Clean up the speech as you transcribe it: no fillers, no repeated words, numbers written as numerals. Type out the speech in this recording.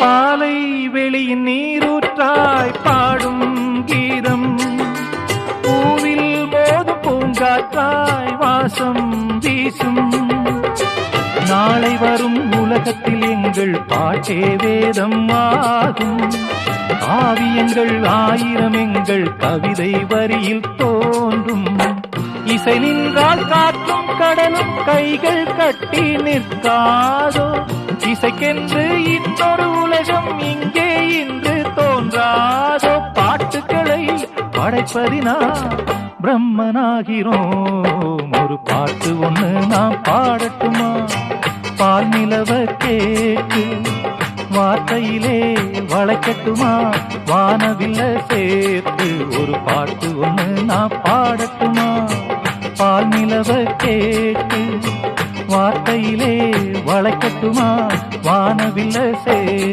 பாலை வெளியின் நீரூற்றாய் பாடும் கீதம், பூவில் மோதும் பூங்காற்றாய் வாசம் வீசும். நாளை வரும் உலகத்தில் எங்கள் பாட்டே வேதம் ஆகும். காவியங்கள் ஆயிரம் எங்கள் கவிதை வரியில் தோன்றும். இசை நின்றால் காற்றும் கடலும் கைகள் கட்டி நிற்காதோ. இசைக்கென்று இன்னொரு உலகம் இங்கே இன்று தோன்றாதோ. பாட்டுக்களை படைப்பதினா பிரம்மனாகிறோம். ஒரு பாட்டு ஒண்ணு நாம் பாடட்டுமா? பால் நிலவ கேட்டு வார்த்தையிலே வளைக்கட்டுமா? வானவில்ல சேர்த்து ஒரு பாட்டு ஒண்ணு நான் பாடட்டுமா? பால் நிலவ கேட்டு வார்த்தையிலே வளைக்கட்டுமா? வானவில்ல சேர்த்து